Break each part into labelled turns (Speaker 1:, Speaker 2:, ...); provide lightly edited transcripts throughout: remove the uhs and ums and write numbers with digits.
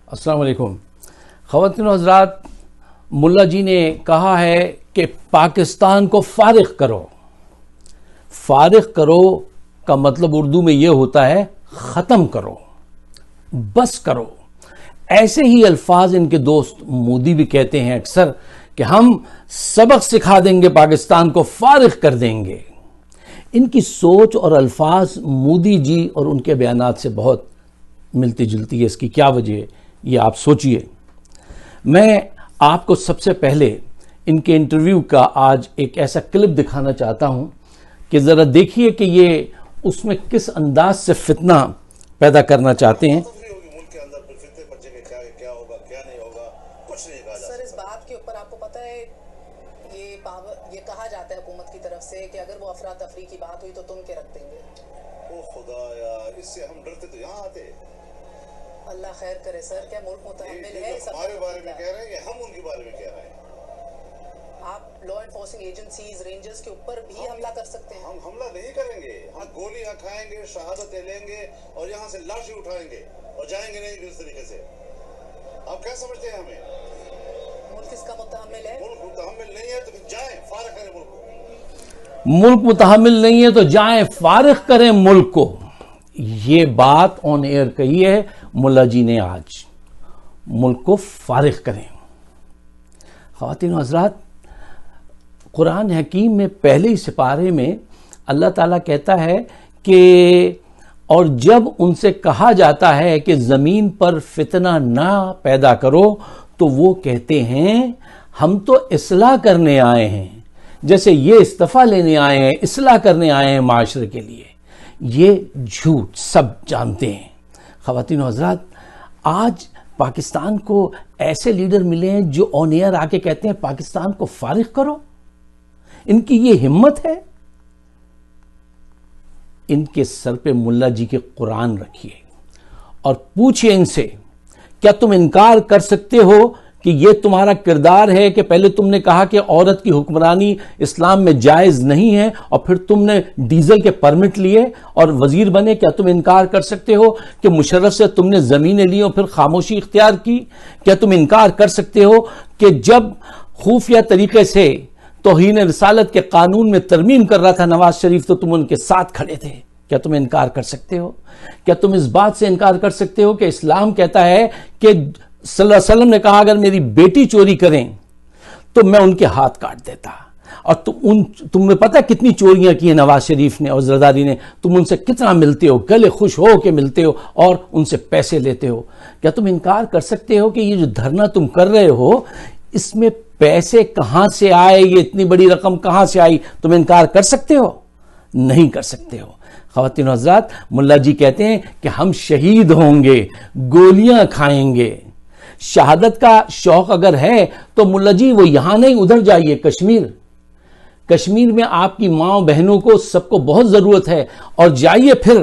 Speaker 1: अस्सलाम वालेकुम। ख़वातीन व हज़रात, मुल्ला जी ने कहा है कि पाकिस्तान को फारिग करो। फारिग करो का मतलब उर्दू में यह होता है ख़त्म करो, बस करो। ऐसे ही अल्फाज इनके दोस्त मोदी भी कहते हैं अक्सर कि हम सबक सिखा देंगे, पाकिस्तान को फारिग कर देंगे। इनकी सोच और अल्फाज मोदी जी और उनके बयानात से बहुत मिलती जुलती है। इसकी क्या वजह है ये आप सोचिए। मैं आपको सबसे पहले इनके इंटरव्यू का आज एक ऐसा क्लिप दिखाना चाहता हूं कि ज़रा देखिए कि ये उसमें किस अंदाज से फितना पैदा करना चाहते हैं।
Speaker 2: सर, इस बात के ऊपर आपको पता है ये कहा जाता है हुकूमत की तरफ से कि अगर वो अफरा तफरी की बात हुई तो तुम के रख देंगे।
Speaker 3: ओ खुदा यार, इससे हम डरते तो यहाँ आते।
Speaker 2: अल्लाह खैर करे सर, क्या मुल्क मुतहम्मिल है?
Speaker 3: हमारे बारे में कह रहे हैं या हम उनके बारे में कह रहे हैं?
Speaker 2: आप लॉ एनफोर्सिंग एजेंसीज, रेंजर्स के ऊपर भी हमला कर सकते हैं।
Speaker 3: हम हमला नहीं करेंगे, हम गोलियां खाएंगे, शहादतें लेंगे और यहाँ से लाशें उठाएंगे और जाएंगे नहीं इस तरीके से। आप क्या समझते हैं हमें?
Speaker 2: मुल्क इसका मुतहम्मिल है?
Speaker 3: मुल्क मुतहम्मिल नहीं है तो फिर जाएं, फारिग करें मुल्क को।
Speaker 1: मुल्क मुतहम्मिल नहीं है तो जाएं, फारिग करें मुल्क को। ये बात ऑन एयर कही है मुल्ला जी ने आज। मुल्क को फारिग करें। ख़वातीन व हज़रात, कुरान हकीम में पहले ही सिपारे में अल्लाह ताला कहता है कि और जब उनसे कहा जाता है कि ज़मीन पर फितना ना पैदा करो तो वो कहते हैं हम तो इस्लाह करने आए हैं, जैसे ये इस्तीफ़ा लेने आए हैं, इस्लाह करने आए हैं माशरे के लिए। ये झूठ सब जानते हैं। ख़वातीन व हज़रात, आज पाकिस्तान को ऐसे लीडर मिले हैं जो ऑन एयर आके कहते हैं पाकिस्तान को फारिग करो। इनकी ये हिम्मत है। इनके सर पे मुल्ला जी के कुरान रखिए और पूछिए इनसे, क्या तुम इनकार कर सकते हो कि ये तुम्हारा किरदार है कि पहले तुमने कहा कि औरत की हुक्मरानी इस्लाम में जायज़ नहीं है और फिर तुमने डीजल के परमिट लिए और वजीर बने? क्या तुम इनकार कर सकते हो कि मुशर्रफ से तुमने ज़मीनें ली और फिर खामोशी इख्तियार की? क्या तुम इनकार कर सकते हो कि जब खुफिया तरीके से तौहीन रिसालत के कानून में तरमीम कर रहा था नवाज शरीफ तो तुम उनके साथ खड़े थे? क्या तुम इनकार कर सकते हो? क्या तुम इस बात से इनकार कर सकते हो कि इस्लाम कहता है कि सल्लल्लाहु अलैहि वसल्लम ने कहा अगर मेरी बेटी चोरी करें तो मैं उनके हाथ काट देता? और तुम्हें पता है कितनी चोरियां की है नवाज शरीफ ने और जरदारी ने? तुम उनसे कितना मिलते हो, गले खुश हो के मिलते हो और उनसे पैसे लेते हो। क्या तुम इनकार कर सकते हो कि ये जो धरना तुम कर रहे हो इसमें पैसे कहां से आए, ये इतनी बड़ी रकम कहां से आई? तुम इनकार कर सकते हो? नहीं कर सकते हो। ख़वातीन व हज़रात, मुल्ला जी कहते हैं कि हम शहीद होंगे, गोलियां खाएंगे। शहादत का शौक अगर है तो मुल्ला जी वो यहां नहीं, उधर जाइए, कश्मीर। कश्मीर में आपकी माँ बहनों को सबको बहुत जरूरत है और जाइए फिर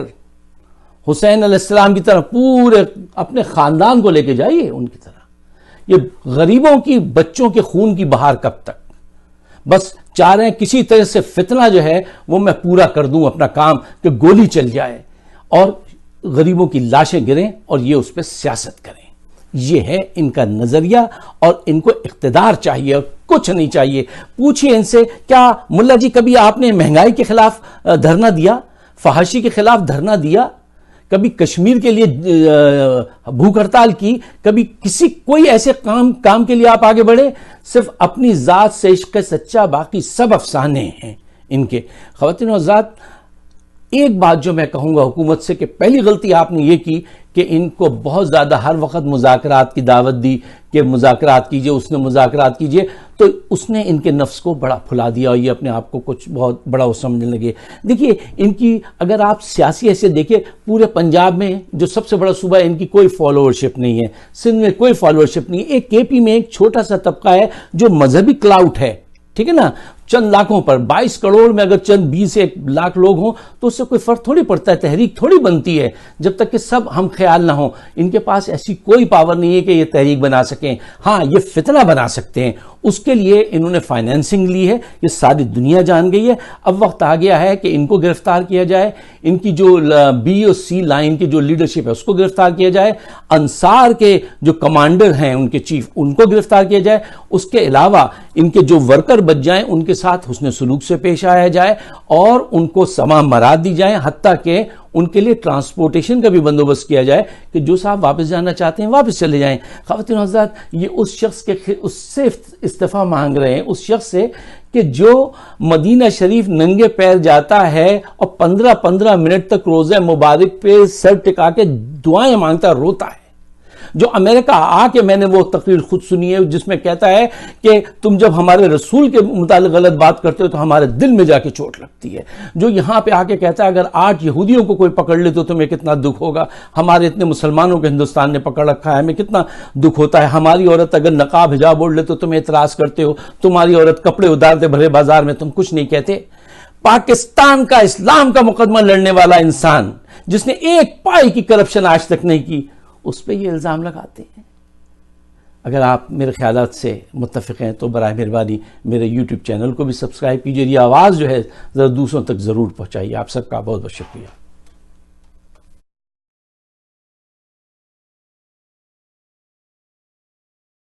Speaker 1: हुसैन अलैहिस्सलाम की तरह पूरे अपने खानदान को लेके जाइए उनकी तरह। ये गरीबों की बच्चों के खून की बहार कब तक? बस चाह रहे हैं किसी तरह से फितना जो है वो मैं पूरा कर दूं अपना काम, कि गोली चल जाए और गरीबों की लाशें गिरें और ये उस पर सियासत करें। ये है इनका नजरिया और इनको इख्तिदार चाहिए और कुछ नहीं चाहिए। पूछिए इनसे, क्या मुल्ला जी कभी आपने महंगाई के खिलाफ धरना दिया, फहाशी के खिलाफ धरना दिया, कभी कश्मीर के लिए भूख हड़ताल की, कभी कोई ऐसे काम के लिए आप आगे बढ़े? सिर्फ अपनी जात से इश्क सच्चा, बाकी सब अफसाने हैं इनके। ख़वातीन व हज़रात, एक बात जो मैं कहूंगा हुकूमत से कि पहली गलती आपने ये की कि इनको बहुत ज़्यादा हर वक्त मुज़ाकरात की दावत दी कि मुज़ाकरात कीजिए, उसने मुज़ाकरात कीजिए, तो उसने इनके नफ्स को बड़ा फुला दिया और ये अपने आप को कुछ बहुत बड़ा वो समझने लगे। देखिए इनकी अगर आप सियासी हैसियत देखिए, पूरे पंजाब में जो सबसे बड़ा सूबा है इनकी कोई फॉलोअरशिप नहीं है, सिंध में कोई फॉलोअरशिप नहीं है, एक केपी में एक छोटा सा तबका है जो मजहबी क्लाउट है, ठीक है ना, चंद लाखों पर। 22 करोड़ में अगर चंद 20 लाख लोग हों तो उससे कोई फर्क थोड़ी पड़ता है, तहरीक थोड़ी बनती है जब तक कि सब हम ख्याल ना हो। इनके पास ऐसी कोई पावर नहीं है कि ये तहरीक बना सकें। हाँ, ये फितना बना सकते हैं, उसके लिए इन्होंने फाइनेंसिंग ली है, ये सारी दुनिया जान गई है। अब वक्त आ गया है कि इनको गिरफ्तार किया जाए, इनकी जो बी और सी लाइन की जो लीडरशिप है उसको गिरफ्तार किया जाए, अंसार के जो कमांडर हैं उनके चीफ उनको गिरफ्तार किया जाए, उसके अलावा इनके जो वर्कर बच जाएं उनके साथ हुस्न सलूक से पेश आया जाए और उनको समा मराद दी जाए, हत्ता के उनके लिए ट्रांसपोर्टेशन का भी बंदोबस्त किया जाए कि जो साहब वापस जाना चाहते हैं वापस चले जाएं। ख़वातीन हज़रात, ये उस शख्स के उससे इस्तीफ़ा मांग रहे हैं, उस शख्स से कि जो मदीना शरीफ नंगे पैर जाता है और 15-15 मिनट तक रोज़े मुबारक पे सर टिका के दुआएं मांगता रोता है। जो अमेरिका आके, मैंने वो तकरीर खुद सुनी है जिसमें कहता है कि तुम जब हमारे रसूल के मुतालिक गलत बात करते हो तो हमारे दिल में जाके चोट लगती है। जो यहां पे आके कहता है अगर 8 यहूदियों को कोई पकड़ ले तो तुम्हें कितना दुख होगा, हमारे इतने मुसलमानों को हिंदुस्तान ने पकड़ रखा है, हमें कितना दुख होता है। हमारी औरत अगर नकाब हिजाब ओढ़ ले तो तुम्हें इतराज करते हो, तुम्हारी औरत कपड़े उतारते भरे बाजार में तुम कुछ नहीं कहते। पाकिस्तान का इस्लाम का मुकदमा लड़ने वाला इंसान जिसने एक पाई की करप्शन आज तक नहीं की, उस पर ये इल्ज़ाम लगाते हैं। अगर आप मेरे ख्यालात से मुत्तफ़िक़ हैं तो बराए मेहरबानी मेरे YouTube चैनल को भी सब्सक्राइब कीजिए। ये आवाज़ जो है ज़रा दूसरों तक ज़रूर पहुँचाइए। आप सबका बहुत बहुत शुक्रिया।